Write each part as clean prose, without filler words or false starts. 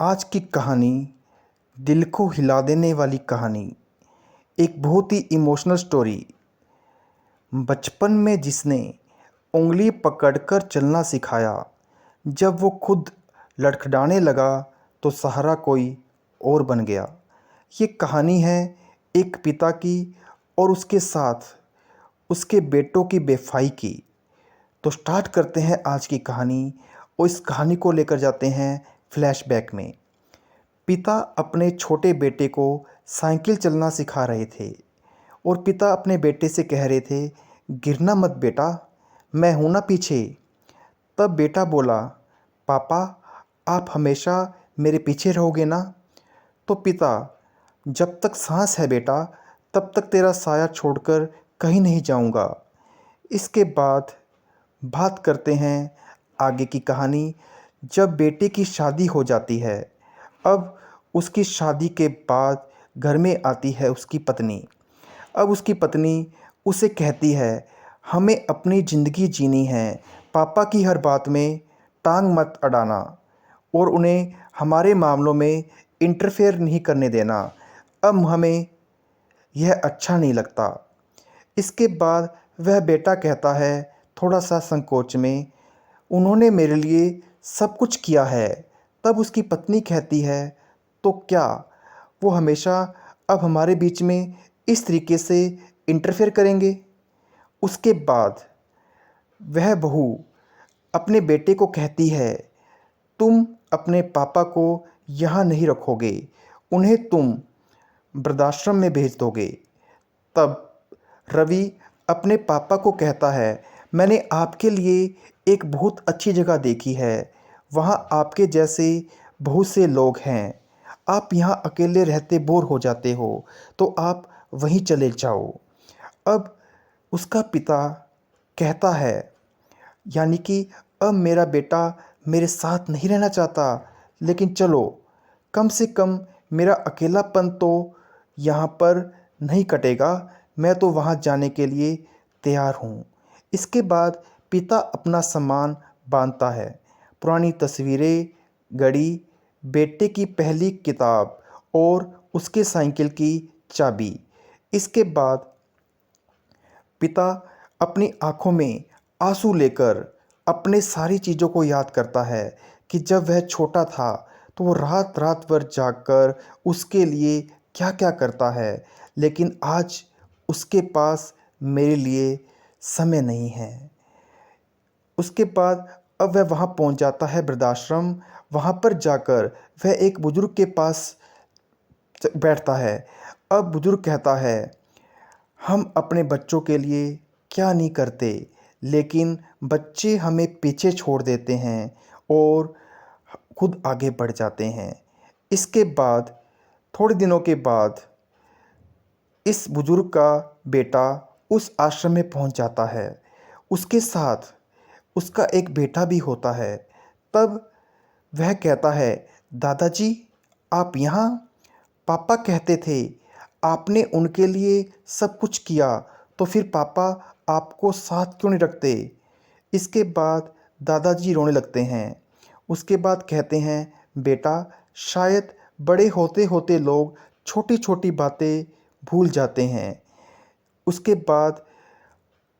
आज की कहानी दिल को हिला देने वाली कहानी। एक बहुत ही इमोशनल स्टोरी। बचपन में जिसने उंगली पकड़कर चलना सिखाया, जब वो खुद लड़खड़ाने लगा तो सहारा कोई और बन गया। ये कहानी है एक पिता की और उसके साथ उसके बेटों की बेवफाई की। तो स्टार्ट करते हैं आज की कहानी और इस कहानी को लेकर जाते हैं फ्लैशबैक में। पिता अपने छोटे बेटे को साइकिल चलना सिखा रहे थे और पिता अपने बेटे से कह रहे थे, गिरना मत बेटा, मैं हूं ना पीछे। तब बेटा बोला, पापा आप हमेशा मेरे पीछे रहोगे ना? तो पिता, जब तक सांस है बेटा तब तक तेरा साया छोड़कर कहीं नहीं जाऊंगा। इसके बाद बात करते हैं आगे की कहानी। जब बेटे की शादी हो जाती है, अब उसकी शादी के बाद घर में आती है उसकी पत्नी। अब उसकी पत्नी उसे कहती है, हमें अपनी ज़िंदगी जीनी है, पापा की हर बात में टांग मत अड़ाना और उन्हें हमारे मामलों में इंटरफेयर नहीं करने देना। अब हमें यह अच्छा नहीं लगता। इसके बाद वह बेटा कहता है थोड़ा सा संकोच में, उन्होंने मेरे लिए सब कुछ किया है। तब उसकी पत्नी कहती है, तो क्या वो हमेशा अब हमारे बीच में इस तरीके से इंटरफेयर करेंगे? उसके बाद वह बहू अपने बेटे को कहती है, तुम अपने पापा को यहाँ नहीं रखोगे, उन्हें तुम वृद्धाश्रम में भेज दोगे। तब रवि अपने पापा को कहता है, मैंने आपके लिए एक बहुत अच्छी जगह देखी है, वहाँ आपके जैसे बहुत से लोग हैं, आप यहाँ अकेले रहते बोर हो जाते हो तो आप वहीं चले जाओ। अब उसका पिता कहता है, यानी कि अब मेरा बेटा मेरे साथ नहीं रहना चाहता, लेकिन चलो कम से कम मेरा अकेलापन तो यहाँ पर नहीं कटेगा, मैं तो वहाँ जाने के लिए तैयार हूँ। इसके बाद पिता अपना सामान बांधता है, पुरानी तस्वीरें, घड़ी, बेटे की पहली किताब और उसके साइकिल की चाबी। इसके बाद पिता अपनी आँखों में आंसू लेकर अपने सारी चीज़ों को याद करता है कि जब वह छोटा था तो वो रात रात भर जागकर उसके लिए क्या क्या करता है, लेकिन आज उसके पास मेरे लिए समय नहीं है। उसके बाद अब वह वहाँ पहुँच जाता है वृद्धाश्रम। वहाँ पर जाकर वह एक बुज़ुर्ग के पास बैठता है। अब बुज़ुर्ग कहता है, हम अपने बच्चों के लिए क्या नहीं करते, लेकिन बच्चे हमें पीछे छोड़ देते हैं और खुद आगे बढ़ जाते हैं। इसके बाद थोड़े दिनों के बाद इस बुज़ुर्ग का बेटा उस आश्रम में पहुंच जाता है। उसके साथ उसका एक बेटा भी होता है। तब वह कहता है, दादाजी आप यहाँ? पापा कहते थे आपने उनके लिए सब कुछ किया, तो फिर पापा आपको साथ क्यों नहीं रखते? इसके बाद दादाजी रोने लगते हैं। उसके बाद कहते हैं, बेटा शायद बड़े होते होते लोग छोटी छोटी बातें भूल जाते हैं। उसके बाद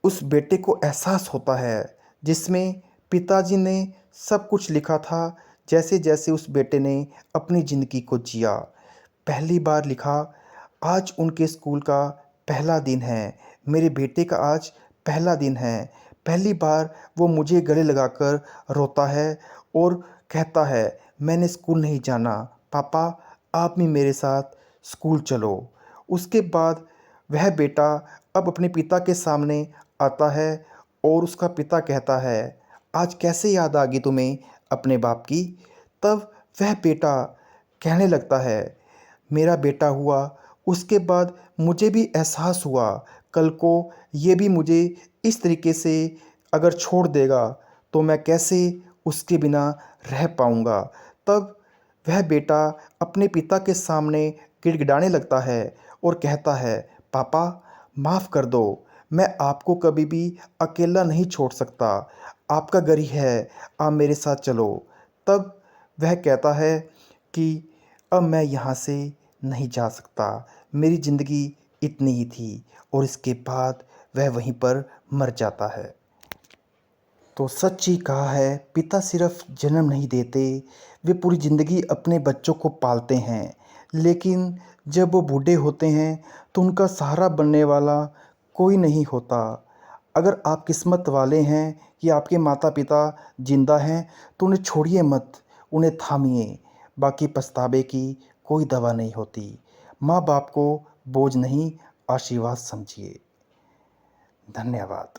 उस बेटे को एहसास होता है जिसमें पिताजी ने सब कुछ लिखा था, जैसे जैसे उस बेटे ने अपनी ज़िंदगी को जिया। पहली बार लिखा, आज उनके स्कूल का पहला दिन है, मेरे बेटे का आज पहला दिन है। पहली बार वो मुझे गले लगाकर रोता है और कहता है, मैंने स्कूल नहीं जाना, पापा आप भी मेरे साथ स्कूल चलो। उसके बाद वह बेटा अब अपने पिता के सामने आता है और उसका पिता कहता है, आज कैसे याद आ गई तुम्हें अपने बाप की? तब वह बेटा कहने लगता है, मेरा बेटा हुआ, उसके बाद मुझे भी एहसास हुआ कल को ये भी मुझे इस तरीके से अगर छोड़ देगा तो मैं कैसे उसके बिना रह पाऊँगा। तब वह बेटा अपने पिता के सामने गिड़गिड़ाने लगता है और कहता है, पापा माफ़ कर दो, मैं आपको कभी भी अकेला नहीं छोड़ सकता, आपका घर ही है, आप मेरे साथ चलो। तब वह कहता है, कि अब मैं यहाँ से नहीं जा सकता, मेरी ज़िंदगी इतनी ही थी, और इसके बाद वह वहीं पर मर जाता है। तो सच ही कहा है, पिता सिर्फ जन्म नहीं देते, वे पूरी ज़िंदगी अपने बच्चों को पालते हैं, लेकिन जब वो बूढ़े होते हैं तो उनका सहारा बनने वाला कोई नहीं होता। अगर आप किस्मत वाले हैं कि आपके माता पिता ज़िंदा हैं तो उन्हें छोड़िए मत, उन्हें थामिए। बाकी पछतावे की कोई दवा नहीं होती। माँ बाप को बोझ नहीं, आशीर्वाद समझिए। धन्यवाद।